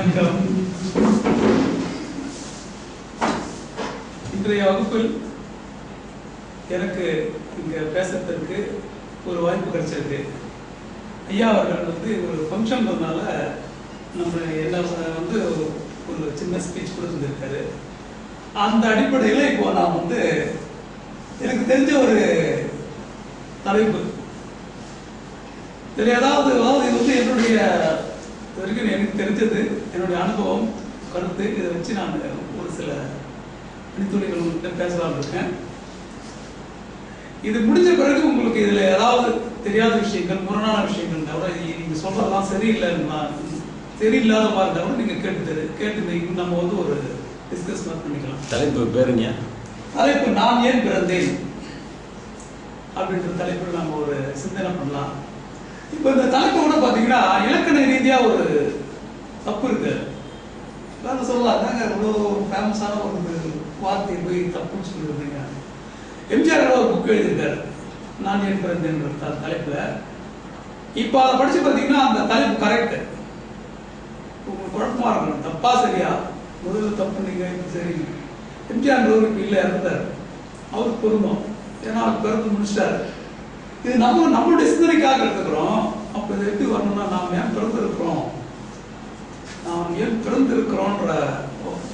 வணக்கம். இன்றைய வகுப்பில் எனக்கு இங்க பேசுறதுக்கு ஒரு வாய்ப்பு கிடைச்சிருக்கு. ஐயா அவர்கள் ஒரு ஃபங்க்ஷன் பண்ணனால நம்ம என்ன ஒரு சின்ன ஸ்பீச் கொடுத்துருக்காரு. அந்த அடிப்படையில் இப்போ நான் எனக்கு தெரிஞ்ச ஒரு தலைப்பு ஏதாவது என்னுடைய வரைக்கும் எனக்கு தெரிஞ்சது, என்னுடைய அனுபவம், கருத்து, இதை வச்சு நான் ஒரு சில அணித்துறைகள் உங்கள்கிட்ட பேசலாம் இருக்கேன். இது முடிஞ்ச பிறகு உங்களுக்கு இதுல ஏதாவது தெரியாத விஷயங்கள், முரணான விஷயங்கள் தவிர நீங்க சொல்றதெல்லாம் சரியில்லாத மாதிரி தவிர நீங்க கேட்டு நம்ம ஒரு டிஸ்கஸ் பண்ணிக்கலாம். தலைப்பு பேருங்க? தலைப்பு நான் ஏன் பிறந்தேன் அப்படின்ற தலைப்பில் நம்ம ஒரு சிந்தனை பண்ணலாம். இப்ப இந்த தலைப்பு கூட பாத்தீங்கன்னா இலக்கண ரீதியா ஒரு தப்பு இருக்கு. சொல்லலாம் இவ்வளவு ஃபேமஸான ஒரு வார்த்தையை போய் தப்புன்னு சொல்லிருந்தீங்க. எம்ஜிஆர் ஒரு புக் எழுதியிருக்காரு, நான் ஏன் பிறந்தேன்ற தலைப்புல. இப்ப அதை படிச்சு பாத்தீங்கன்னா அந்த தலைப்பு கரெக்ட். உங்களுக்கு குழப்பமா இருக்கணும், தப்பா சரியா? முதல்ல தப்பு நீங்க சரி. எம்ஜிஆர் இப்ப இல்ல, இறந்தார். அவருக்கு பொருந்தும், ஏன்னா அவர் பிறந்து முடிச்சிட்டாரு. இது நம்மளுடைய சிந்தனைக்காக எடுத்துக்கிறோம். அப்ப இது எப்படி வரணும்னா, நாம் ஏன் பிறந்திருக்கிறோம், நாம் ஏன் பிறந்திருக்கிறோன்ற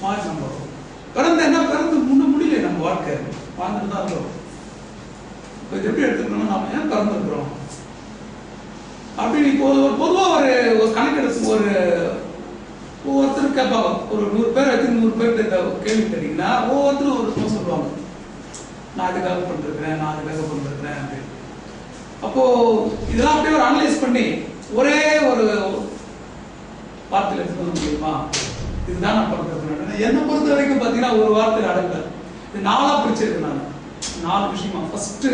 மாதிரி நம்ம பிறந்து முன்ன முடியல, நம்ம வாழ்க்கை வாழ்ந்துட்டு தான் இருக்கிறோம். இப்ப இது எப்படி எடுத்துக்கணும்னா, நாம ஏன் பிறந்திருக்கிறோம் அப்படின்னு இப்போ பொதுவாக ஒரு கணக்கெடுப்பு ஒவ்வொருத்தரும் கேட்பாங்க. ஒரு 100 பேர் வச்சு 100 பேர்கிட்ட கேள்வி கேட்டீங்கன்னா ஒவ்வொருத்தரும் ஒரு சொல்லுவாங்க, நான் அதுக்காக பண்ணிருக்கிறேன், நான் அதுக்காக பண்ணிருக்கிறேன் அப்படின்னு. அப்போ இதெல்லாம் அப்படியே ஒரு அனலைஸ் பண்ணி ஒரே ஒரு வார்த்தையில எடுத்து முடியுமா, இதுதான் நான் பண்ணிருக்கிறேன். என்னை பொறுத்த வரைக்கும் பாத்தீங்கன்னா ஒரு வார்த்தையில அடங்கல. இது 4ஆ பிரிச்சிருக்கு. நான் 4 விஷயமா ஃபர்ஸ்ட்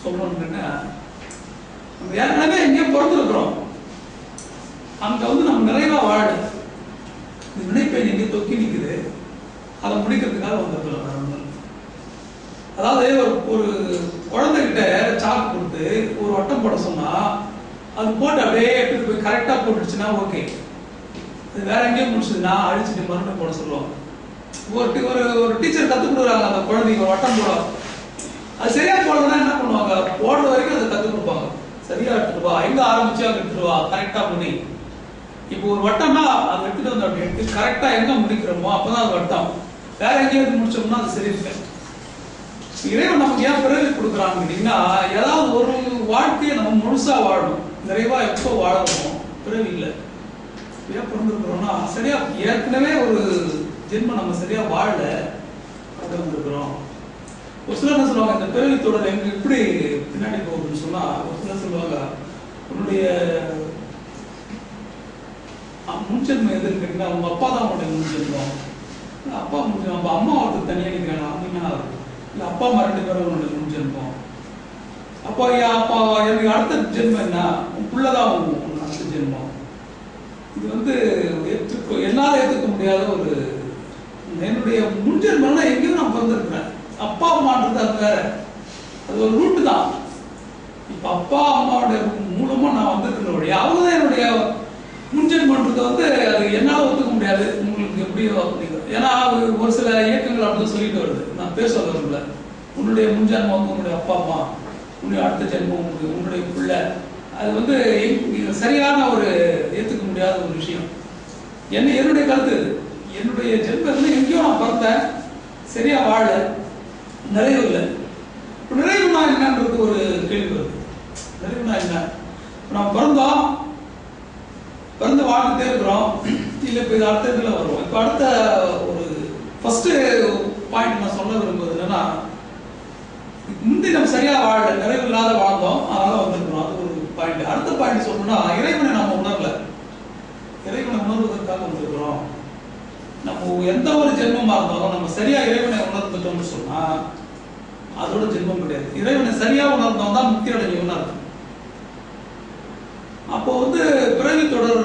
சொல்லணும்னா, நம்ம ஏற்கனவே எங்கேயும் பிறந்திருக்கிறோம், அங்க நம்ம நிறைவா வாழ இந்த நினைப்பை எங்கே தொக்கி நிக்குது, அதை முடிக்கிறதுக்காக வந்திருக்கிறோம். அதாவது ஒரு குழந்தைகிட்ட சாக்கு கொடுத்து ஒரு வட்டம் போட சொன்னா அது போட்டு அப்படியே எடுத்துட்டு போய் கரெக்டா போட்டுச்சுன்னா ஓகே. அது வேற எங்கேயும் முடிச்சதுன்னா அழிச்சுட்டு மறுபடியும் போட சொல்லுவாங்க. ஒரு டீச்சர் கத்துக் கொடுக்குறாங்க அந்த குழந்தைக்கு ஒரு வட்டம் போட, அது சரியா போடணும்னா என்ன பண்ணுவாங்க, போடுற வரைக்கும் அதை கத்துக் கொடுப்பாங்க. சரியா எடுத்துட்டு வா, எங்க ஆரம்பிச்சு அங்க எடுத்துட்டு வா, கரெக்டா பண்ணி. இப்போ ஒரு வட்டம்னா அதை எடுத்துட்டு வந்து அப்படி எடுத்து கரெக்டா எங்க முடிக்கிறோமோ அப்பதான் அது வட்டம். வேற எங்கேயாவது முடிச்சோம்னா அது சரியில்லை. இறைவன் நமக்கு ஏன் பிறகு கொடுக்குறான்னு கேட்டீங்கன்னா, ஏதாவது ஒரு வாழ்க்கையை நம்ம முழுசா வாழணும். நிறைவா எப்போ வாழணும், பிறகு இல்லை. ஏன் பிறந்திருக்கிறோம்னா, சரியா ஏற்கனவே ஒரு ஜென்மம் நம்ம சரியா வாழல, அது வந்திருக்கிறோம். ஒரு சிலர் என்ன சொல்லுவாங்க, இந்த பிறவி தொடர் எங்க எப்படி பின்னாடி போகுதுன்னு சொன்னா, ஒரு சிலர் சொல்லுவாங்க, உன்னுடைய முன்ஜென்மம் எதுன்னு கேட்டீங்கன்னா, உங்க அப்பா தான் உன்னுடைய முன்ஜென்மம். அப்பா முன்ஜென்மம், நம்ம அம்மா ஒருத்தர் தனியா நிற்கிறாங்க, அப்படின்னா இல்லை அப்பா அம்மா 2 பேரும் உன்னுடைய முன்ஜென்மம். அப்போ எனக்கு அடுத்த ஜென்மம் என்ன, உள்ளதான் அடுத்த ஜென்மம். இது என்னால ஏற்றுக்க முடியாத ஒரு, என்னுடைய முன்ஜென்மம்னா எங்கேயும் நான் பிறந்திருக்கிறேன். அப்பா அம்மான்றது அது வேற, அது ஒரு ரூட்டு தான். இப்ப அப்பா அம்மாவோட மூலமா நான் வந்திருக்கிற வழி, அவங்கதான் என்னுடைய முன்ஜென்மன்றது. அது என்னால ஒத்துக்க முடியாது. உங்களுக்கு எப்படியோ, ஏன்னா ஒரு சில இயக்கங்கள் அப்படிதான் சொல்லிட்டு வருது. நான் பேச வரல, உன்னுடைய முன்ஜென்மம் உன்னுடைய அப்பா அம்மா, உன்னுடைய அடுத்த ஜென்மம் உன்னுடைய பிள்ளை. அது சரியான ஒரு ஏத்துக்க முடியாத ஒரு விஷயம். என்னுடைய கருத்து, என்னுடைய ஜென்மத்துல எங்கேயோ நான் பிறந்தேன், சரியா வாழ, நிறைவு இல்லை. நிறைவுனா என்னன்றது ஒரு கேள்வி வருது. நிறைவுனா என்ன? நம்ம பிறந்து வாழ்ந்துட்டே இருக்கிறோம், இல்லை இப்போ இது அடுத்த இதில் வருவோம். இப்போ அடுத்த ஒரு ஃபர்ஸ்ட் பாயிண்ட் நான் சொல்ல விரும்புவது என்னன்னா, முந்தி நம்ம சரியா வாழ, நிறைவு இல்லாத வாழ்ந்தோம், அதனால வந்திருக்கிறோம். அது ஒரு பாயிண்ட். அடுத்த பாயிண்ட் சொல்லணும்னா, இறைவனை நம்ம உணரல, இறைவனை உணர்வதற்காக வந்திருக்கிறோம். நம்ம எந்த ஒரு ஜென்மமா இருந்தாலும் நம்ம சரியா இறைவனை உணர்ந்துட்டோம்னு சொன்னா அதோட ஜென்மம் கிடையாது. இறைவனை சரியா உணர்ந்தோம் தான் முக்தி அடைஞ்சவனா இருக்கும். அப்போ பிறவி தொடர்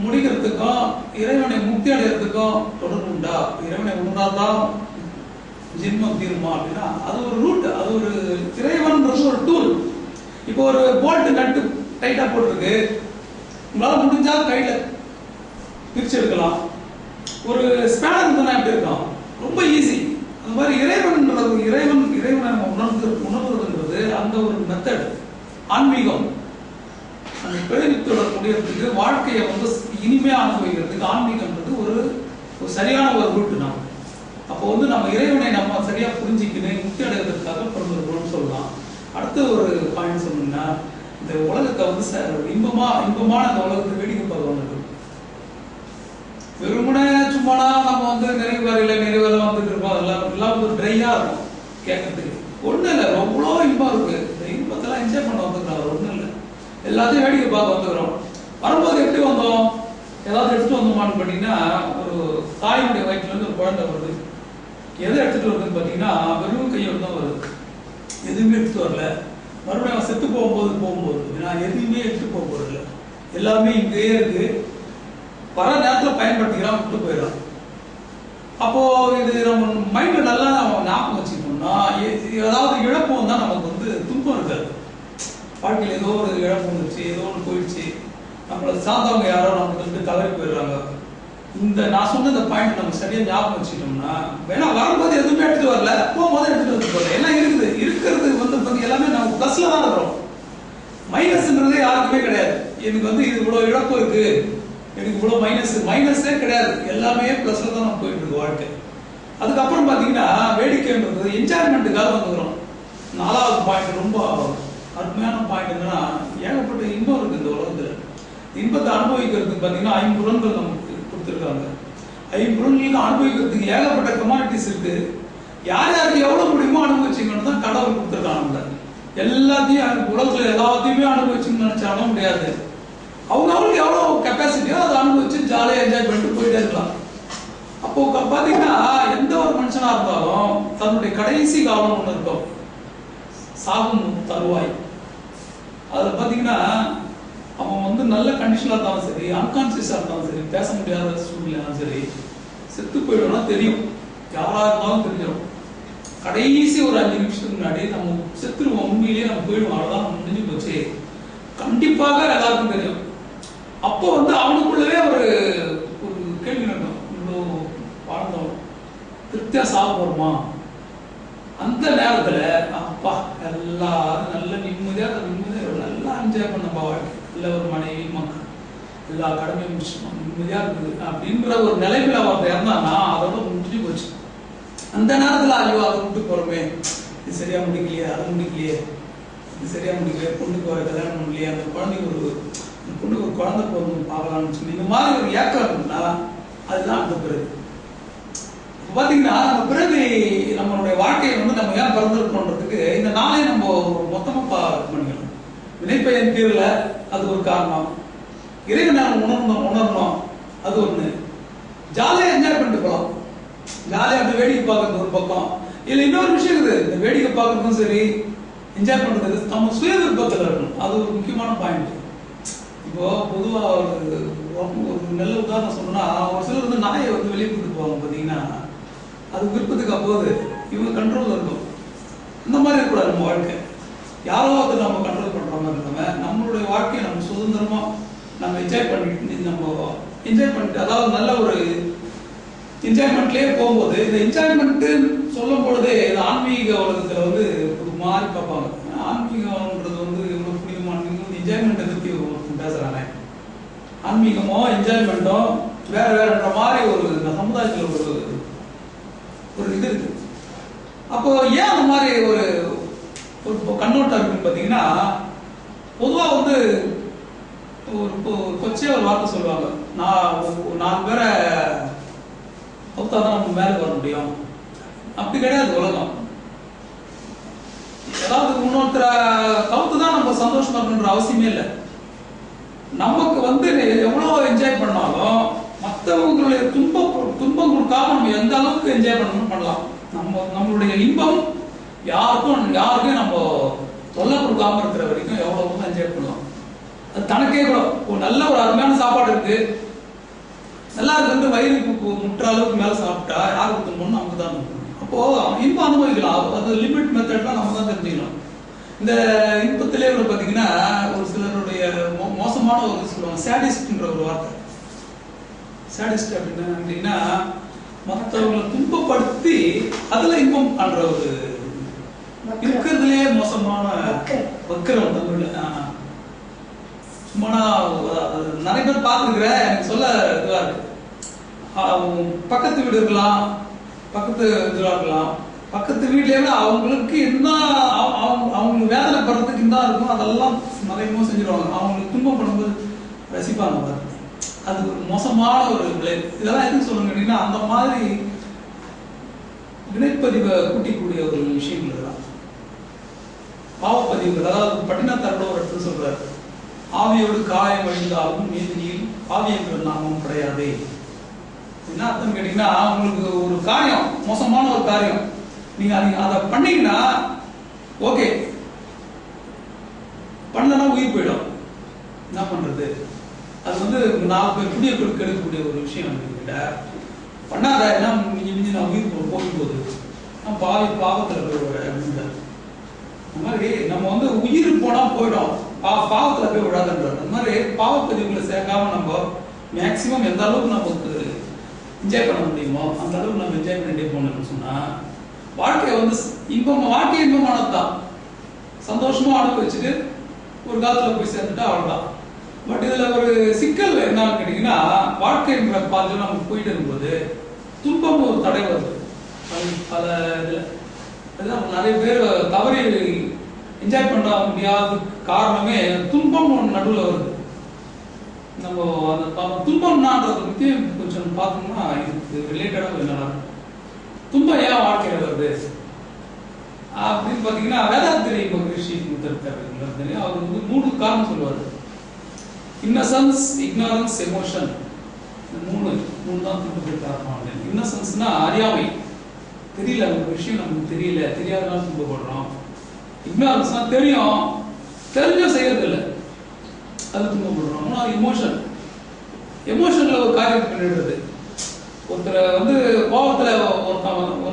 முடிக்கிறதுக்கும் இறைவனை முக்தி அடைகிறதுக்கும் தொடர்பு உண்டா? இறைவனை உணர்ந்தாதான் ஜென்மம் தீருமா அப்படின்னா அது ஒரு ரூட், அது ஒரு இறைவன்றது ஒரு டூல். இப்போ ஒரு போல்ட் நட்டு டைட்டா போட்டிருக்கு, உங்களால் முடிஞ்சால் கையில் பிரிச்சு எடுக்கலாம். ஒரு ஸ்பேனர் இருந்தால் எப்படி இருக்கும், ரொம்ப ஈஸி. அந்த மாதிரி இறைவனை நம்ம உணர்வதுன்றது அந்த ஒரு மெத்தட். ஆன்மீகம் அந்த பிறவித்தோட முடியறதுக்கு, வாழ்க்கையை வந்து இனிமையாக அனுபவிக்கிறதுக்கு ஆன்மீகம்ன்றது ஒரு சரியான ஒரு ரூட்டு. நம்ம அப்போ வந்து நம்ம இறைவனை நம்ம சரியா புரிஞ்சிக்கணும், முக்தி அடைவதற்காக பிறந்திருக்கணும்னு சொல்லலாம். அடுத்த ஒரு பாயிண்ட் சொன்னீங்கன்னா, இந்த உலகத்தை வந்து இன்பமான இந்த உலகத்தை வேடிக்கை பார்க்க வந்துருக்கு. வெறுமனே சும்மானா நம்ம வந்து நிறைவேற வந்துட்டு இருக்கோம். அதெல்லாம் ஒரு ட்ரையா இருக்கும் கேட்கறதுக்கு. ஒன்றும் இல்லை, எவ்வளோ இன்பம் இருக்கு. இந்த இன்பத்தெல்லாம் என்ஜாய் பண்ண வந்துருக்காங்க. ஒன்றும் இல்லை, எல்லாத்தையும் வேடிக்கை பார்க்க வந்துக்கிறோம். வரும்போது எப்படி வந்தோம், ஏதாவது எடுத்துட்டு வந்தோமான்னு பார்த்தீங்கன்னா, ஒரு தாயினுடைய வயிற்றுல இருந்து ஒரு குழந்தை வருது. எதை எடுத்துட்டு வருதுன்னு பார்த்தீங்கன்னா, வெறும் கையோடு தான் வருது, எதுவுமே எடுத்துட்டு வரல. மறுபடியும் செத்து போகும்போது நான் எதுவுமே எடுத்துட்டு போக போறதில்லை, எல்லாமே இங்கேயே இருக்கு. வர நேரத்தில் பயன்படுத்திக்கலாம், விட்டு போயிடலாம். அப்போ இது நம்ம மைண்ட்ல நல்லா நம்ம ஞாபகம் வச்சுக்கணும்னா, ஏதாவது இழப்பு வந்தா நமக்கு வந்து துன்பம் இருக்காது. வாழ்க்கையில் ஏதோ ஒரு இழப்பு வந்துச்சு, ஏதோ ஒன்று போயிடுச்சு, நம்மளை சார்ந்தவங்க யாரோ நமக்கு வந்து தவறி போயிடுறாங்க. இந்த நான் சொன்ன இந்த பாயிண்ட் நம்ம சரியா ஞாபகம் வச்சுக்கிட்டோம்னா, வேணா வரும்போது எதுவுமே எடுத்துட்டு வரல, போகும்போது எடுத்துட்டு வந்து போகல. எல்லாம் இருக்கிறது வந்து எல்லாமே நம்ம பிளஸ்ல தான் இருக்கிறோம். மைனஸ்ன்றதே யாருக்குமே கிடையாது. எனக்கு வந்து இது இவ்வளவு இழப்பு இருக்கு, எனக்கு இவ்வளவு மைனஸே கிடையாது. எல்லாமே பிளஸ்ல தான் நம்ம போயிட்டு இருக்கு வாழ்க்கை. அதுக்கப்புறம் பாத்தீங்கன்னா, வேடிக்கைன்றது என்ஜாய்மெண்ட்டுக்காக வந்துக்கிறோம். 4வது பாயிண்ட் ரொம்ப அருமையான பாயிண்ட் என்னன்னா, ஏகப்பட்ட இன்பம் இருக்கு இந்த உலகத்துல. இன்பத்தை அனுபவிக்கிறதுக்கு பாத்தீங்கன்னா 5 புலன்கள் நமக்கு கொடுத்துருக்காங்க. 5 புலன்களுக்கு அனுபவிக்கிறதுக்கு ஏகப்பட்ட கமாடிட்டிஸ் இருக்கு. யார் யாருக்கு எவ்வளவு முடியுமோ அனுபவிச்சுங்கன்னு தான் கடவுள் கொடுத்துருக்காங்க. எல்லாத்தையும் உலகத்துல எல்லாத்தையுமே அனுபவிச்சுன்னு நினைச்சாலும் முடியாது. அவங்களுக்கு எவ்வளவு கெப்பாசிட்டியோ அதை அனுபவிச்சு ஜாலியாக என்ஜாய் பண்ணிட்டு போயிட்டே இருக்கலாம். அப்போ பாத்தீங்கன்னா, எந்த ஒரு மனுஷனா இருந்தாலும் தன்னுடைய கடைசி காலம் ஒண்ணு இருக்கும், சாகும் தருவாய். அதுல பாத்தீங்கன்னா, அவன் வந்து நல்ல கண்டிஷனா இருந்தாலும் சரி, அன்கான்சியஸா இருந்தாலும் சரி, பேச முடியாத சூழ்நிலையாலும் சரி, செத்து போயிடும்னா தெரியும், யாரா இருந்தாலும் தெரிஞ்சிடும். கடைசி ஒரு 5 நிமிஷத்துக்கு முன்னாடி நம்ம செத்துருவோம், உண்மையிலேயே நம்ம போயிடுவோம், அவ்வளவுதான், நம்ம முடிஞ்சு போச்சு, கண்டிப்பாக எல்லாருக்கும் தெரியும். அப்போ வந்து அவனுக்குள்ளவே ஒரு கேள்வி நடக்கும், இவ்வளோ வாழ்ந்தோம் திருப்தியா சாப்பிடுமா? அந்த நேரத்துல அப்பா எல்லாரும் நல்ல நிம்மதியா நல்லா என்ஜாய் பண்ணப்பா வாழ்க்கை, நல்ல ஒரு மனைவி மக்கள் எல்லா கடமையும் முடிச்சுட்டோம், நிம்மதியா இருக்குது அப்படின்ற ஒரு நிலைமையில அவன் இறந்தானா அதோட முடிஞ்சு போச்சு. அந்த நேரத்துல ஐயோ அதை விட்டு போறோமே, இது சரியா முடிக்கலையே, அதை முடிக்கலையே, இது சரியா முடிக்கலையே, பொண்ணுக்கு ஒரு கல்யாணம் பண்ணலையே, அந்த குழந்தைக்கு பொண்ணுக்கு ஒரு குழந்தை போகணும் பார்க்கலாம்னு சொல்லி இந்த மாதிரி ஒரு ஏக்கம் இருக்குன்னா அதுதான் அந்த பிறகு. பாத்தீங்கன்னா, நம்ம பிறகு நம்மளுடைய வாழ்க்கையை வந்து நம்ம ஏன் பிறந்திருக்கோன்றதுக்கு இந்த நாளை நம்ம மொத்தமா பண்ணிக்கணும். வினைப்பயன் தீரல, அது ஒரு காரணம். இறைவனை உணரணும், அது ஒண்ணு. ஜாலியா என்ஜாய் பண்ணிட்டு போகலாம், ஜாலியா அப்படி வேடிக்கை பார்க்கறது ஒரு பக்கம். இதுல இன்னொரு விஷயம் இருக்குது, இந்த வேடிக்கை பார்க்கறதும் சரி, என்ஜாய் பண்றது நம்ம சுய விருப்பத்தில் இருக்கணும். அது ஒரு முக்கியமான பாயிண்ட். இப்போ பொதுவா ஒரு நல்ல உதாரணம் சொன்னா, ஒரு சிலர் வந்து நாயை வந்து வெளியே கூட்டு போவாங்க பாத்தீங்கன்னா, அது விருப்பத்துக்கு அப்போது இவங்க கண்ட்ரோல் இருக்கும். இந்த மாதிரி இருக்கக்கூடாது நம்ம வாழ்க்கை. யாரோ அதை நம்ம கண்ட்ரோல் பண்ற மாதிரி இருக்காங்க. நம்மளுடைய வாழ்க்கையை நம்ம சுதந்திரமா நம்ம என்ஜாய் பண்ணிட்டு அதாவது நல்ல ஒரு என்ஜாய்மெண்ட்லயே போகும்போது, இந்த என்ஜாய்மெண்ட் சொல்லும் பொழுதே இந்த ஆன்மீக உலகத்துல வந்து ஒரு மாதிரி பார்ப்பாங்க. ஆன்மீகம்ன்றது வந்து இவ்வளவு புனிதமான என்ஜாய்மெண்ட் பத்தி பேசுறாங்க. ஆன்மீகமோ என்ஜாய்மெண்ட்டோ வேறன்ற மாதிரி ஒரு சமுதாயத்துல ஒரு இது இருக்கு. அப்போ ஏன் அந்த மாதிரி ஒரு கண்ணோட்டம் இருக்குன்னு பாத்தீங்கன்னா, பொதுவா வந்து ஒரு கொச்சையா ஒரு வார்த்தை சொல்லுவாங்க, நான் 4 பேரை அவுத்தாதான் நம்ம மேல வர முடியும். அப்படி கிடையாது உலகம். ஏதாவது இன்னொருத்தர கவுத்துதான் நம்ம சந்தோஷமா இருக்கணுன்ற அவசியமே இல்லை. நமக்கு வந்து எவ்வளவு என்ஜாய் பண்ணாலும் மற்றவங்களுடைய துன்பம் கொடுக்காம நம்ம எந்த அளவுக்கு என்ஜாய் பண்ணணும் பண்ணலாம். நம்மளுடைய இன்பம் யாருக்கும் நம்ம தொல்லை கொடுக்காம இருக்கிற வரைக்கும் எவ்வளவு என்ஜாய் பண்ணலாம். அது தனக்கே கூட நல்ல ஒரு அருமையான சாப்பாடு இருக்கு, நல்லா இருக்கு, வயிறுக்கு முற்ற அளவுக்கு மேல சாப்பிட்டா யாருக்கு துன்பம்னு நமக்கு தான். அப்போ இன்பம் அனுபவிக்கலாம். அது லிமிட் மெத்தட்லாம் நம்ம தான் தெரிஞ்சுக்கணும். இந்த இன்பத்திலே பாத்தீங்கன்னா, ஒரு சிலருடைய மோசமான மோசமான ஒரு சொல்லுவாங்க சேடிஸ்ட்ன்ற ஒரு வார்த்தை. சேடிஸ்ட் அப்படின்னா மற்றவங்களை துன்பப்படுத்தி அதுல இன்பம் பண்ற ஒரு இருக்கிறதுலே மோசமான வக்கரம் தமிழ்ல. சும்மா நிறைய பேர் பார்த்துருக்குறேன், எனக்கு சொல்ல இதுவா இருக்கு. பக்கத்து வீடு இருக்கலாம், பக்கத்து இதுவா இருக்கலாம், பக்கத்து வீட்லயே அவங்களுக்கு என்ன அவங்களுக்கு வேதனைப்படுறதுக்கு என்ன இருக்கும் அதெல்லாம் நிறைய செஞ்சிருவாங்க. அவங்களுக்கு துன்பம் பண்ணும்போது ரசிப்பாங்க பாருங்க. அது ஒரு மோசமான ஒரு விளைவு. இதெல்லாம் எதுக்கு சொல்லுங்க அப்படின்னா அந்த மாதிரி வினைப்பதிவை கூட்டிக்கூடிய ஒரு விஷயங்கள் இதெல்லாம் பாவப்பதிவுகள். அதாவது பட்டினத்தாரோட ஒரு இடத்துல சொல்றாரு, ஆவியோடு காயம் அழிந்தாலும் நீதியில் ஆவி என்ற நாமம் கிடையாது. என்ன அர்த்தம் கேட்டீங்கன்னா, உங்களுக்கு ஒரு காரியம் மோசமான ஒரு காரியம் நீங்க அதை பண்ணீங்கன்னா ஓகே, பண்ணலன்னா உயிர் போயிடும். என்ன பண்றது? அது 4 பேர் புதிய கெடுக்கக்கூடிய ஒரு விஷயம். பண்ணாத என்ன மிஞ்சி நான் உயிர் போகும்போது நான் பாவத்துல போய் அப்படின்றார். அந்த மாதிரி நம்ம உயிர் போனா போயிடும், பாவத்துல போய் விடாதுன்றார். அந்த மாதிரி பாவப்பதிவுகளை சேர்க்காம நம்ம மேக்சிமம் எந்த அளவுக்கு நமக்கு என்ஜாய் பண்ண முடியுமோ அந்த அளவுக்கு நம்ம என்ஜாய் பண்ணிட்டே போனோம்னு சொன்னா வாழ்க்கையை வாழ்க்கை இன்பமானதுதான். சந்தோஷமா அனுபவிச்சுட்டு ஒரு காலத்துல போய் சேர்ந்துட்டா அவ்வளவுதான். பட் இதுல ஒரு சிக்கல் என்னன்னு கேட்டீங்கன்னா, வாழ்க்கைன்ற பாதையில நம்ம போயிட்டு இருக்கும்போது துன்பம் ஒரு தடை வருது. பல இதுல நிறைய பேர் தவறி என்ஜாய் பண்ண முடியாத காரணமே துன்பம் ஒன்று நடுவில் வருது. நம்ம அந்த துன்பம்னான்றதை பத்தி கொஞ்சம் பார்த்தோம்னா இதுக்கு ரிலேட்டடா என்னன்னா, துன்பம் ஏன் வாழ்க்கையில வருது அப்படின்னு பாத்தீங்கன்னா, வேதாத்திரி மகரிஷி இருக்காரு, அவர் 3 காரணம் சொல்லுவாரு. Innocence, இக்னாரன்ஸ், emotion. மூணு தான் துன்பத்துக்கு காரணம். இன்னசென்ஸ்னா அறியாமை, தெரியல ஒரு விஷயம் நமக்கு தெரியல, தெரியாதனால துன்பப்படுறோம். இக்னாரன்ஸ்னா தெரியும், தெரிஞ்சும் செய்யறது இல்லை, அது துன்பப்படுறோம். எமோஷன், எமோஷன்ல ஒரு காரியத்தை பண்ணிடுறது. ஒருத்தரை கோபத்துல ஒரு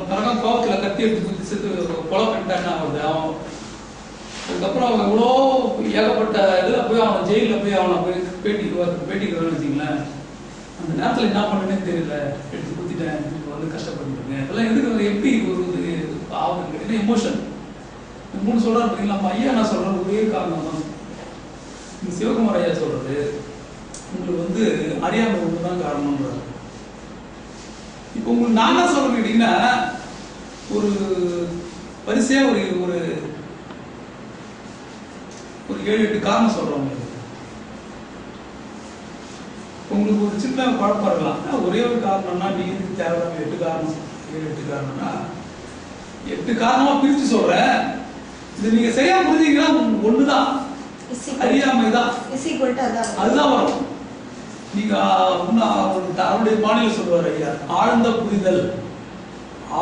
தரகம் கோபத்துல கத்தி எடுத்து குத்தி செத்து கொலை பண்ணிட்டான்னு ஆகுது. அவன் அதுக்கப்புறம் அவன் எவ்வளோ ஏகப்பட்ட இதுல போய் அவனை ஜெயில போய் அவனை போய் பேட்டிக்கு வச்சுங்களேன். அந்த நேரத்துல என்ன பண்ணுன்னே தெரியல, எடுத்து குத்திட்டேன், கஷ்டப்பட்டுருங்க. இதெல்லாம் எதுக்கு எப்படி ஒரு ஆகுது? என்ன எமோஷன். 3 சொல்றாரு பார்த்தீங்களா. நம்ம ஐயா நான் சொல்றது ஒரே காரணம் தான். சிவகுமார் ஐயா சொல்றது உங்களுக்கு அறியாமை ஒன்றுதான் காரணம்ன்றாரு. இப்போ உங்களுக்கு நான் என்ன சொல்றேன் கேட்டீங்கன்னா, ஒரு வரிசையா ஒரு 7-8 காரணம் சொல்றோம். உங்களுக்கு ஒரு சின்ன குழப்பம் இருக்கலாம். ஒரே ஒரு காரணம்னா நீ இதுக்கு தேவையான 8 காரணம் 7-8 காரணம்னா 8 காரணமா பிரிச்சு சொல்றேன். இது நீங்க சரியா புரிஞ்சீங்கன்னா ஒண்ணுதான், அறியாமை தான். அதுதான் வரும். நீங்க அவருடைய பாணியில சொல்லுவார் ஐயா, ஆழ்ந்த புரிதல்.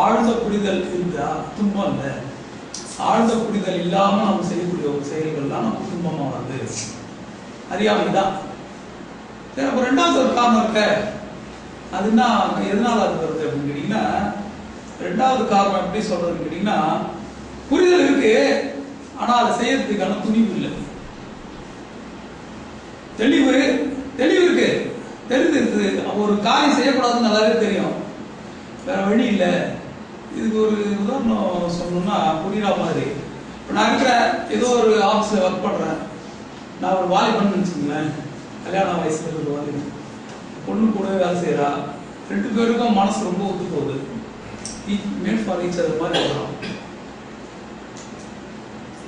ஆழ்ந்த புரிதல் இருந்தா துன்பம் இல்லை. ஆழ்ந்த புரிதல் இல்லாம நம்ம செய்யக்கூடிய ஒரு செயல்கள்லாம் நமக்கு துன்பமா வருது, அறியாமை தான். சரி, அப்ப 2வது ஒரு காரணம் இருக்க, அதுனா எதனால அது வருது அப்படின்னு கேட்டீங்கன்னா, 2வது காரணம் எப்படி சொல்றதுன்னு கேட்டீங்கன்னா, புரிதல் இருக்கு ஆனா அதை செய்யறதுக்கான துணிவு இல்லை. தெளிவு இருக்கு, தெரிஞ்சிருக்கு, ஒரு காரியம் செய்யக்கூடாதுன்னு நல்லாவே தெரியும், வேற வழி இல்லை. இதுக்கு ஒரு உதாரணம் சொல்லணும்னா புரியுற மாதிரி, இப்போ நான் இருக்கிறேன், ஏதோ ஒரு ஆஃபீஸில் ஒர்க் பண்ணுறேன், நான் ஒரு வாலிபன் வச்சுக்கோங்களேன், கல்யாண வயசுல ஒரு வாலிபன், பொண்ணு கூட வேலை செய்கிறா, 2 பேருக்கும் மனசு ரொம்ப ஒத்து போகுது, மேட் ஃபார் ஈச் அதர் மாதிரி இருக்கிறோம்.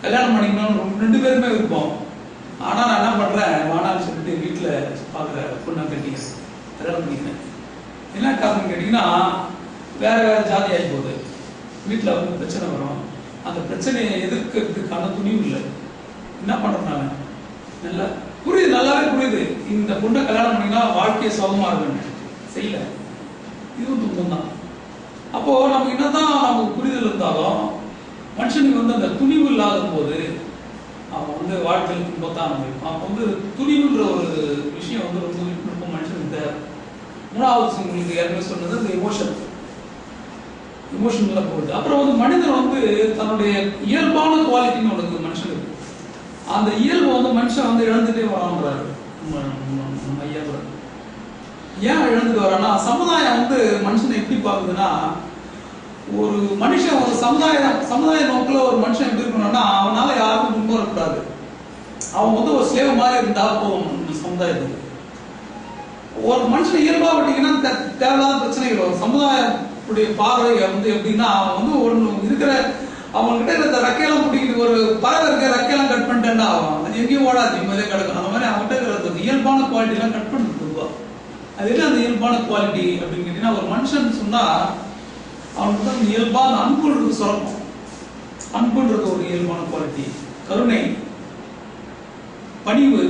கல்யாணம் பண்ணிக்கணும்னு 2 பேருமே இருப்போம். ஆனால் நான் என்ன பண்ணுறேன், வானான்னு சொல்லிட்டு வீட்டில் பார்க்குற பொண்ணை கட்டிக்கிறேன், கல்யாணம் பண்ணிக்கிறேன். என்ன காரணம் கேட்டிங்கன்னா, வேற ஜாதி ஆகி போகுது, வீட்டில் பிரச்சனை வரும். அந்த பிரச்சனையை எதிர்க்கிறதுக்கான துணிவு இல்லை. என்ன பண்ணுறேன் நான், நல்லா புரியுது, நல்லாவே புரியுது, இந்த பொண்ணை கல்யாணம் பண்ணினா வாழ்க்கையை சுகமாக இருக்குன்னு செய்யல. இதுவும் துன்பம் தான். அப்போது நமக்கு என்னதான் நமக்கு புரிதல் இருந்தாலும் மனுஷனுக்கு அந்த துணிவு இல்லாத போது அவன் வாழ்க்கையில் துன்பத்தான் அனுபவிப்பான். அப்போ துணிவுன்ற ஒரு விஷயம் ரொம்ப மனுஷனுக்கு தேவை. 3வது உங்களுக்கு ஏற்கனவே சொன்னது அந்த எமோஷன்ல போகுது. அப்புறம் மனிதன் தன்னுடைய இயல்பான குவாலிட்டின்னு ஒன்று மனுஷனுக்கு, அந்த இயல்பு மனுஷன் இழந்துட்டே வரான்றாரு. நம்ம ஐயா கூட ஏன் இழந்துட்டு வரான்னா, சமுதாயம் வந்து மனுஷனை எப்படி பார்க்குதுன்னா, ஒரு மனுஷன் ஒரு சமுதாய நோக்கில் ஒரு மனுஷன் எப்படி இருக்கணும்னா, அவனால யாருக்கும் துன்பம் வரக்கூடாது. அவன் வந்து ஒரு ஸ்லேவ் மாதிரி இருந்தா போகும் சமுதாயத்துக்கு. ஒரு மனுஷன் இயல்பா விட்டீங்கன்னா தேவையில்லாத பிரச்சனைகள் வரும். சமுதாயத்துடைய பார்வை வந்து எப்படின்னா, அவன் வந்து ஒன்று இருக்கிற அவன்கிட்ட இந்த ரெக்கையெல்லாம் பிடிக்கிட்டு, ஒரு பறவை இருக்க ரெக்கையெல்லாம் கட் பண்ணிட்டேன்னா அவன் அது எங்கேயும் ஓடாது, நிம்மதியாக கிடக்கும். அந்த மாதிரி அவன்கிட்ட இருக்கிற இயல்பான குவாலிட்டிலாம் கட் பண்ணி கொடுப்பா. அது என்ன அந்த இயல்பான குவாலிட்டி அப்படின்னு கேட்டீங்கன்னா, ஒரு மனுஷன் சொன்னா அவனுக்கு தான் இயல்பான அன்புன்றது சொல்லணும். அன்புன்றது ஒரு இயல்பான குவாலிட்டி. கருணை, பணிவு,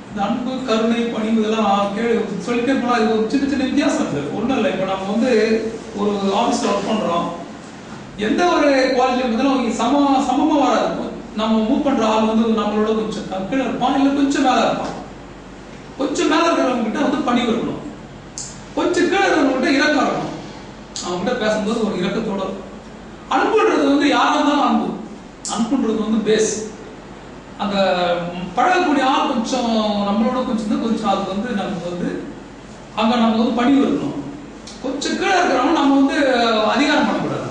இந்த அன்பு, கருணை, பணிவு இதெல்லாம் சொல்லிட்டே போனா இது ஒரு சின்ன சின்ன வித்தியாசம் இருக்கு. ஒன்றும் இல்லை. இப்போ நம்ம வந்து ஒரு ஆஃபீஸில் ஒர்க் பண்ணுறோம், எந்த ஒரு குவாலிட்டி இருந்தாலும் சமமாக வராது. நம்ம மூவ் பண்ணுற ஆள் வந்து நம்மளோட கொஞ்சம் கீழே இருப்பான், இல்லை கொஞ்சம் மேலே இருப்பான். கொஞ்சம் மேலே இருக்கிறவங்க கிட்ட வந்து பணிவு இருக்கணும், கொஞ்சம் கீழே இருக்கிறவங்ககிட்ட இரக்கம் இருக்கணும். அவங்ககிட்ட பேசும்போது ஒரு இரக்கத்தோட. அன்புன்றது வந்து யாராக இருந்தாலும் அன்பு. அன்புன்றது வந்து பேஸ். அந்த பழகக்கூடிய ஆள் கொஞ்சம் நம்மளோட கொஞ்சம் அது வந்து நமக்கு வந்து அங்கே நம்ம வந்து பணிவு இருக்கணும். கொஞ்சம் கீழே இருக்கிறவங்க நம்ம வந்து அதிகாரம் பண்ணக்கூடாது.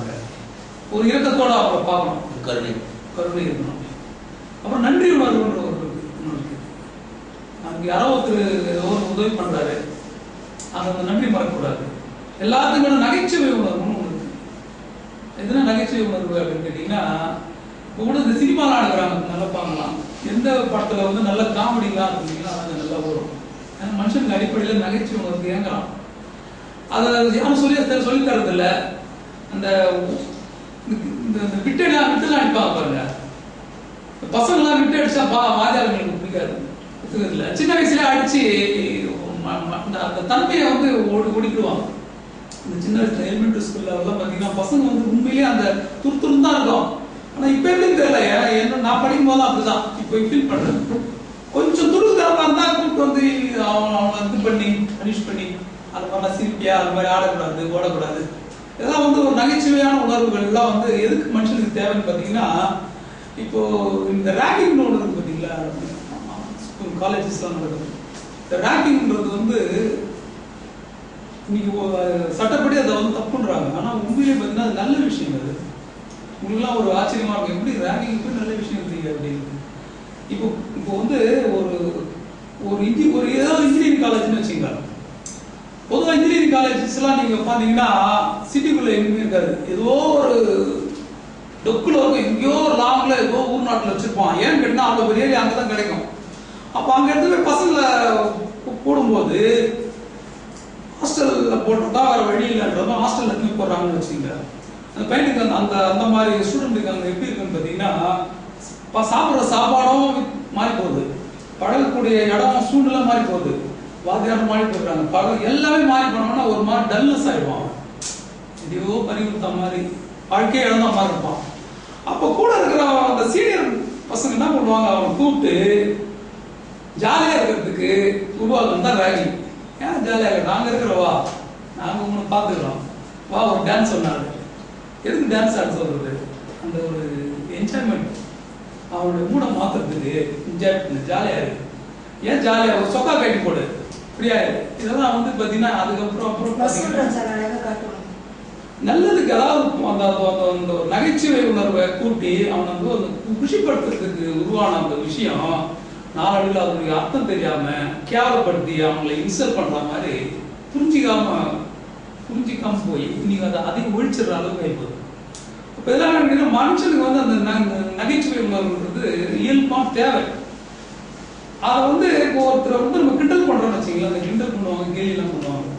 ஒரு இரக்கத்தோட அவரை பார்க்கணும். கருணை இருக்கணும். அப்புறம் நன்றி உணர்வுன்ற ஒரு இருக்கு. நமக்கு யாரோ ஒருத்தர் ஏதோ ஒரு உதவி பண்றாரு, அந்த நன்றி மறக்கக்கூடாது. எல்லாத்துக்கும் நகைச்சுவை உணர்வுன்னு ஒன்று இருக்கு. எதுனா நகைச்சுவை உணர்வு அப்படின்னு கேட்டீங்கன்னா, இப்போ கூட இந்த சினிமாலாம் எடுக்கிறாங்க, நல்லா பார்க்கலாம். எந்த படத்துல வந்து நல்ல காமெடிலாம் இருந்தீங்கன்னா அது நல்லா வரும். ஏன்னா மனுஷனுக்கு அடிப்படையில் நகைச்சுவை உணர்வு இயங்குறான். அதை யாரும் சொல்லி தரதில்லை. அந்த விட்டெல்லாம் அடிப்பாங்க பாருங்க. பசங்கள்லாம் விட்டு அடிச்சா வாத்தியார்களுக்கு பிடிக்காது, ஒத்துக்கிறதுல. சின்ன வயசுல அடிச்சு அந்த தன்மையை வந்து ஓடிக்கிடுவாங்க. இந்த சின்ன வயசுல எலிமெண்டரி ஸ்கூல்ல எல்லாம் பாத்தீங்கன்னா பசங்க வந்து உண்மையிலேயே அந்த துருத்துரும் தான் இருக்கும். ஆனா இப்ப எப்படின்னு தெரியல, என்ன நான் படிக்கும் போது அப்படிதான் இப்ப ஃபீல் பண்றேன். கொஞ்சம் துருத்தரமா இருந்தா கூப்பிட்டு வந்து அவனை இது பண்ணி பனிஷ் பண்ணி அது மாதிரிலாம் சிரிப்பியா, அது மாதிரி ஆடக்கூடாது, ஓடக்கூடாது. இதெல்லாம் வந்து ஒரு நகைச்சுவையான உணர்வுகள் எல்லாம் வந்து எதுக்கு மனுஷனுக்கு தேவைன்னு பார்த்தீங்கன்னா, இப்போ இந்த ரேங்கிங்னு ஒன்று இருக்கு பார்த்தீங்களா, ஸ்கூல் காலேஜஸ்லாம் நடக்குது. இந்த ரேங்கிங்ன்றது வந்து இன்னைக்கு சட்டப்படி அதை வந்து தப்புன்றாங்க. ஆனால் உண்மையிலே பார்த்தீங்கன்னா அது நல்ல விஷயம். அது உங்களுக்குலாம் ஒரு ஆச்சரியமா இருக்கும், எப்படி ரேங்கிங் எப்படி நல்ல விஷயம் இருக்கு அப்படின்னு. இப்போ வந்து ஒரு ஏதாவது இன்ஜினியரிங் காலேஜ்னு வச்சுக்கலாம். பொதுவாக இன்ஜினியரிங் காலேஜஸ்லாம் நீங்கள் பார்த்தீங்கன்னா சிட்டிக்குள்ளே எங்கேயுமே இருக்காது. ஏதோ ஒரு டொக்குல இருக்கும், எங்கேயோ ஒரு லாங்கில் ஏதோ ஊர் நாட்டில் வச்சுருப்பான். ஏன்னு கேட்டால் அவ்வளோ பெரிய ஏரியா அங்கே தான் கிடைக்கும். அப்போ அங்கே எடுத்து போய் பசங்களை போடும்போது ஹாஸ்டலில் போட்டுட்டா வேறு வழி இல்லைன்றதும் ஹாஸ்டலில் தூக்கி போடுறாங்கன்னு வச்சுக்கோங்க. அந்த பையனுக்கு அந்த மாதிரி ஸ்டூடெண்ட்டுக்கு அங்கே எப்படி இருக்குன்னு பார்த்தீங்கன்னா, சாப்பிட்ற சாப்பாடும் மாறி போகுது, பழகக்கூடிய இடம் சூழ்நிலை மாறி போகுது, வாத்தியாரம் மாறி போடுறாங்க, பழம் எல்லாமே மாறி போனோம்னா ஒரு மாதிரி டல்னஸ் ஆயிடுவான். எதையோ பறிவுறுத்த மாதிரி வாழ்க்கையே இழந்த மாதிரி இருப்பான். அப்போ கூட இருக்கிற அந்த சீனியர் பசங்க என்ன பண்ணுவாங்க, அவனை கூப்பிட்டு ஜாலியாக இருக்கிறதுக்கு உருவாக்கம் தான் ரேகிங். ஏன் ஜாலியாக நாங்கள் இருக்கிறவா, நாங்கள் உங்களை பார்த்துக்கிறோம், வா ஒரு டான்ஸ் சொன்னாரு. எதுக்கு டான்ஸ் ஆட சொல்றது? அந்த ஒரு என்ஜாய்மெண்ட், அவனுடைய மூட மாத்துறதுக்கு என்ஜாய் பண்ணு, ஜாலியாக இருக்கு. ஏன் ஜாலியாக ஒரு சொக்கா கட்டி போடு, ஃப்ரீயா இருக்கு. இதெல்லாம் வந்து பார்த்தீங்கன்னா அதுக்கப்புறம் நல்லதுக்கு அதாவது அந்த நகைச்சுவை உணர்வை கூட்டி அவனை வந்து குஷிப்படுத்துறதுக்கு உருவான அந்த விஷயம் நாளடைவில் அதனுடைய அர்த்தம் தெரியாம கேவலப்படுத்தி அவங்களை இன்சல்ட் பண்ற மாதிரி புரிஞ்சிக்காம போய் நீங்க அதை அதிகம் ஒழிச்சிடுற அளவுக்கு ஆயிப்போகுது. இப்போ இதெல்லாம் மனுஷனுக்கு வந்து அந்த நகைச்சுவை உணர்வுன்றது இயல்பா தேவை. அதை வந்து இப்போ ஒருத்தரை வந்து நம்ம கிண்டல் பண்றோம்னு வச்சுங்களேன், அந்த கிண்டல் பண்ணுவாங்க, கேலியெல்லாம் பண்ணுவாங்க.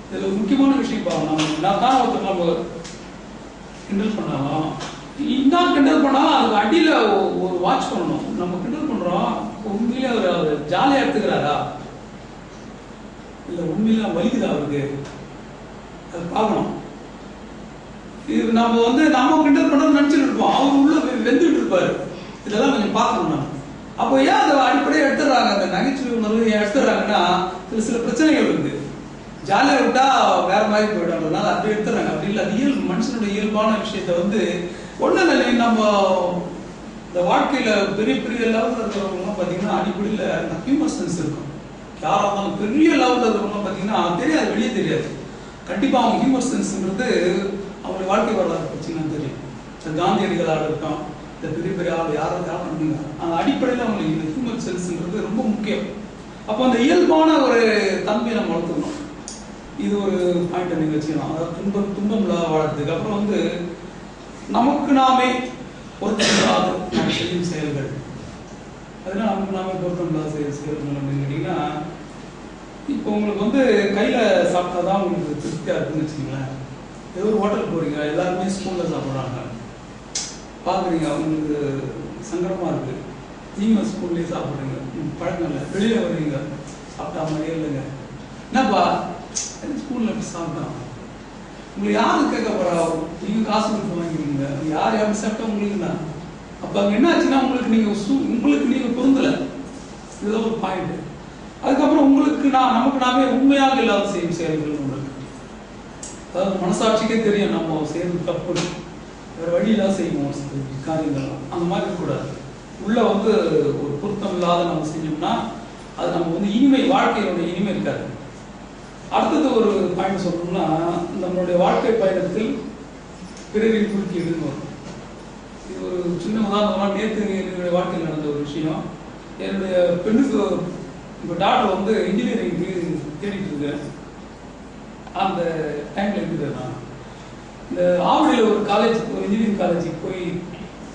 இதுல ஒரு முக்கியமான விஷயம் பாருங்க, நான் தான் ஒருத்தர் நம்ம கிண்டல் பண்ணாலும் இன்னும் கிண்டல் பண்ணாலும் அதுக்கு அடியில ஒரு வாட்ச் பண்ணணும். நம்ம கிண்டல் பண்றோம், உண்மையிலே அவர் ஜாலியா எடுத்துக்கிறாரா இல்ல உண்மையில வலிக்குதா அவருக்கு, அதை பார்க்கணும். இது நம்ம வந்து நம்ம கிண்டல் பண்ண நினைச்சிட்டு இருப்போம், அவர் உள்ள வெந்துட்டு இருப்பாரு. இதெல்லாம் கொஞ்சம் பார்க்கணும் நம்ம. அப்போ ஏன் அதை அடிப்படையை எடுத்துடுறாங்க, அந்த நகைச்சுவை உணர்வு ஏன் எடுத்துடுறாங்கன்னா சில பிரச்சனைகள் இருக்கு. ஜாலியாக விட்டா வேற மாதிரி போயிடும்ன்றதுனால அப்படி எடுத்துறாங்க. அப்படி இல்லை, அது மனுஷனுடைய இயல்பான விஷயத்த வந்து ஒன்றும் இல்லை. நம்ம இந்த வாழ்க்கையில பெரிய பெரிய லெவலில் இருக்கிறவங்கலாம் பார்த்தீங்கன்னா அடிப்படையில் ஹியூமர் சென்ஸ் இருக்கும். யாராக இருந்தாலும் பெரிய லெவலில் இருக்கிறவங்க பார்த்தீங்கன்னா தெரியாது, வெளியே தெரியாது. கண்டிப்பாக அவங்க ஹியூமர் சென்ஸ்ன்றது அவங்களுடைய வாழ்க்கை வரலாறு பார்த்தீங்கன்னா தெரியும். இந்த காந்தியடிகளாக இருக்கட்டும், இந்த பெரிய பெரிய ஆள் யாராவது அப்படிங்க அந்த அடிப்படையில் அவங்களுக்கு இந்த ஹியூமர் சென்ஸ்ன்றது ரொம்ப முக்கியம். அப்போ அந்த இயல்பான ஒரு தன்மையை நம்ம வளர்த்துக்கணும். இது ஒரு பாயிண்ட் நீங்கள் வச்சுக்கலாம். அதாவது துன்பம் இல்லாத வாழறதுக்கு. அப்புறம் வந்து நமக்கு நாமே பொருத்தமில்லாத நம்ம செய்யும் செயல்கள், அதனால் நமக்கு நாமே பொருத்தமில்லாத செயல்கள் அப்படின்னு கேட்டிங்கன்னா, இப்போ உங்களுக்கு வந்து கையில் சாப்பிட்டா தான் உங்களுக்கு திருப்தியாக இருக்குன்னு வச்சுக்கோங்களேன். ஏதோ ஒரு ஹோட்டல் போகிறீங்க, எல்லாருமே ஸ்பூனில் சாப்பிட்றாங்க, பார்க்குறீங்க, அவங்களுக்கு சங்கடமாக இருக்குது, நீங்கள் ஸ்பூன்லேயே சாப்பிட்றீங்க, பழக்கம் இல்லை. வெளியில் வருவீங்க, சாப்பிட்டா மாதிரியே இல்லைங்க, என்னப்பா ஸ்பூனில் எப்படி சாப்பிட்டான், உங்களுக்கு யாரும் கேட்க போகிறா, நீங்கள் காசு கொடுத்து வாங்கிக்கிறீங்க, யார் யாரும் சாப்பிட்டா உங்களுக்குண்ணா. அப்போ அங்கே என்ன ஆச்சுன்னா உங்களுக்கு நீங்கள் பொருந்தலை. இதுதான் ஒரு பாயிண்ட். அதுக்கப்புறம் உங்களுக்கு நமக்கு நாமே உண்மையாக இல்லாத செய்யும் செயல்கள் உங்களுக்கு, அதாவது மனசாட்சிக்கே தெரியும் நம்ம செய்யறது தப்பு, வேறு வழியெல்லாம் செய்வோம் காரியங்கள்லாம். அந்த மாதிரி இருக்கக்கூடாது. உள்ள வந்து ஒரு பொருத்தம் இல்லாத நம்ம செஞ்சோம்னா அது நம்ம வந்து இனிமை, வாழ்க்கையோட இனிமை இருக்காது. அடுத்தது ஒரு பாயிண்ட் சொல்லணும்னா, நம்மளுடைய வாழ்க்கை பயணத்தில் பிறரின் குறுக்கீடுன்னு வரும். இது ஒரு சின்ன உதாரணமாக நேற்று என்னுடைய வாழ்க்கையில் நடந்த ஒரு விஷயம். என்னுடைய பெண்ணுக்கு இப்போ டாக்டர் வந்து இன்ஜினியரிங் தேடிட்டு இருக்கேன். அந்த டைமில் இருக்குது நான் இந்த ஆவடியில் ஒரு இன்ஜினியரிங் காலேஜுக்கு போய்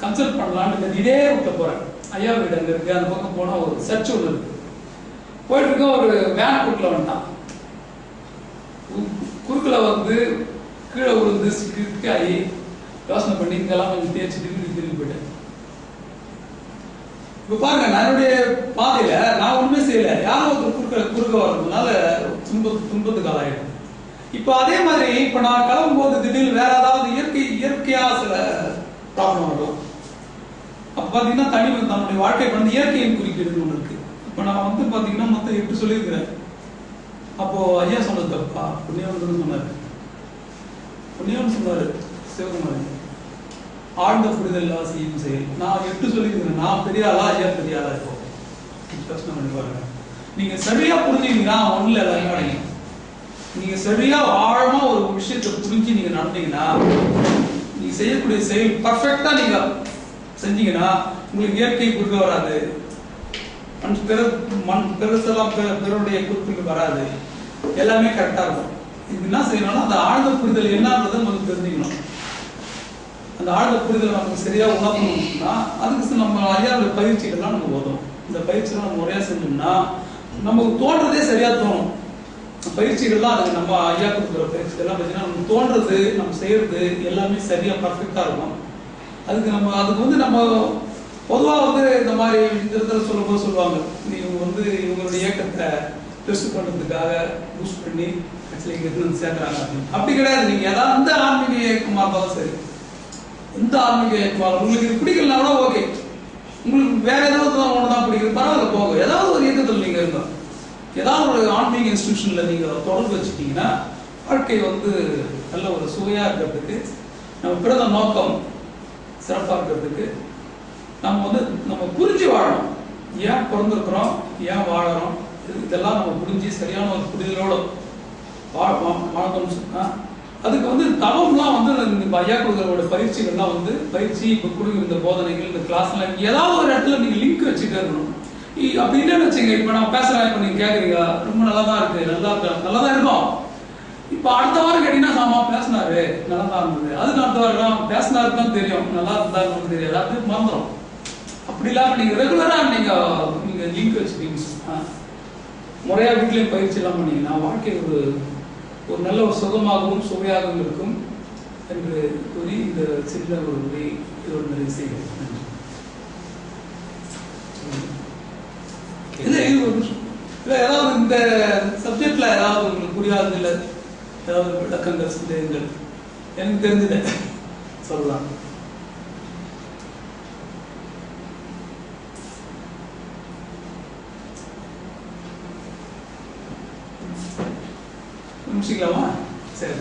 கன்சல்ட் பண்ணலான்னு இதே விட்ட போகிறேன். ஐயா வீடு அங்கே இருக்குது, அந்த பக்கம் போனால் ஒரு சர்ச் ஒன்று இருக்குது. போயிட்டு இருக்க ஒரு வேன் குறுக்கில் வந்துட்டான். குறுக்கில் வந்து கீழே விழுந்து கிரிக்காகி யோசனை பண்ணி இங்கெல்லாம் கொஞ்சம் தேய்ச்சிட்டு திரும்பி போயிட்டேன். இப்போ பாருங்க, நான் என்னுடைய பாதையில நான் ஒண்ணுமே செய்யல, யாரோ ஒருத்தர் குறுக்க வர்றதுனால துன்பத்துக்கு ஆளாயிடும். இப்போ அதே மாதிரி இப்போ நான் கிளம்பும் போது திடீர்னு வேற ஏதாவது இயற்கையா சில ப்ராப்ளம் வரும். அப்போ பார்த்தீங்கன்னா தன்னுடைய வாழ்க்கை வந்து இயற்கையின் குறுக்கீடு ஒன்று இருக்கு. இப்போ நான் வந்து பார்த்தீங்கன்னா மொத்தம் 8 சொல்லியிருக்கிறேன். அப்போ ஐயா சொன்னது தப்பா, புண்ணியவன் சொன்னாரு, சிவகுமார் ஆழ்ந்த புரிதல் செய்யும் செயல். நான் 8 சொல்லியிருக்கிறேன். நான் பெரிய ஆளா, ஐயா பெரிய ஆளா? இப்போ பிரச்சனை பண்ணி பாருங்க. நீங்க சரியா புரிஞ்சீங்கன்னா ஒண்ணுல எல்லாமே அடையும். நீங்க சரியா ஆழமா ஒரு விஷயத்தை புரிஞ்சு நீங்க நடந்தீங்கன்னா, நீங்க செய்யக்கூடிய செயல் பர்ஃபெக்டா நீங்க செஞ்சீங்கன்னா உங்களுக்கு இயற்கை குறுக்க வராது, பெருசெல்லாம் பிறருடைய குறுக்கு வராது, எல்லாமே கரெக்டா இருக்கும். இது என்ன செய்யணும்னா, அந்த ஆழ்ந்த புரிதல் என்னன்றதை நமக்கு தெரிஞ்சுக்கணும். அந்த ஆழ்ந்த புரிதலை நமக்கு சரியா உணரணும்னா அதுக்கு நம்ம ஐயாவுடைய பயிற்சிகள்லாம் நம்ம உதவும். இந்த பயிற்சியெல்லாம் நம்ம முறையா செஞ்சோம்னா நமக்கு தோன்றதே சரியா தோணும். பயிற்சிகள்லாம் அதுக்கு நம்ம ஐயா கொடுக்குற பயிற்சிகள்லாம் பார்த்தீங்கன்னா நமக்கு தோன்றது, நம்ம செய்யறது எல்லாமே சரியா பர்ஃபெக்டா இருக்கும். அதுக்கு வந்து நம்ம பொதுவாக வந்து இந்த மாதிரி இந்த இடத்துல சொல்லுவாங்க, இவங்க வந்து இவங்களுடைய இயக்கத்தை டெஸ்ட் பண்ணுறதுக்காக பூஸ்ட் பண்ணி ஆக்சுவலி இங்கே இருந்து சேர்க்குறாங்க அப்படின்னு. அப்படி கிடையாது. நீங்கள் ஏதாவது எந்த ஆன்மீக இயக்கமாக இருந்தாலும் சரி, எந்த ஆன்மீக இயக்கமாக உங்களுக்கு இது பிடிக்கலனா கூட ஓகே, உங்களுக்கு வேற ஏதாவது ஒன்று தான் பிடிக்குது, பரவாயில்ல போகும். ஏதாவது ஒரு இயக்கத்தில் நீங்கள் இருந்தோம், ஏதாவது ஒரு ஆன்மீக இன்ஸ்டிடியூஷனில் நீங்கள் தொடர்பு வச்சுட்டீங்கன்னா வாழ்க்கை வந்து நல்ல ஒரு சுவையாக இருக்கிறதுக்கு, நம்ம பிறந்த நோக்கம் சிறப்பாக இருக்கிறதுக்கு நம்ம புரிஞ்சு வாழணும். ஏன் பிறந்திருக்கிறோம், ஏன் வாழறோம், இதெல்லாம் நம்ம புரிஞ்சு சரியான ஒரு புரிதலோட வாழ்ந்தோம்னு சொன்னா அதுக்கு வந்து தவம்லாம் வந்து இந்த ஐயா கொடுக்குறோட பயிற்சிகள்லாம் வந்து பயிற்சி இப்போ கொடுக்குற இந்த போதனைகள் இந்த கிளாஸ்லாம் ஏதாவது ஒரு இடத்துல நீங்கள் லிங்க் வச்சுட்டே இருக்கணும். அப்படி இல்லைன்னு வச்சுங்க, இப்போ நான் பேசுகிறேன், இப்போ நீங்கள் கேட்குறீங்க, ரொம்ப நல்லா தான் இருக்குது, நல்லா தான் இருக்கும். இப்போ அடுத்த வாரம் கேட்டீங்கன்னா சாமா பேசினாரு நல்லா தான் இருந்தது, அதுக்கு அடுத்த வாரம் பேசினாருக்கு தான் தெரியும், நல்லா இருந்தாருன்னு தெரியாது, அது மறந்துடும். அப்படி இல்லாமல் நீங்கள் ரெகுலராக நீங்கள் லிங்க் வச்சுட்டீங்க, முறையாக வீட்லேயும் பயிற்சி எல்லாம் பண்ணீங்கன்னா வாழ்க்கை ஒரு நல்ல ஒரு சுகமாகவும் சுவையாகவும் இருக்கும் என்று கூறி இந்த சின்ன ஒரு உரை இதோட நிறைவு செய்கிறேன். இல்லை ஏதாவது இந்த சப்ஜெக்ட்ல ஏதாவது உங்களுக்கு புரியாது, இல்லை ஏதாவது விளக்கங்கள் சந்தேகங்கள் எனக்கு தெரிஞ்சதை சொல்லலாம். முடிச்சுக்கலாமா? சரி.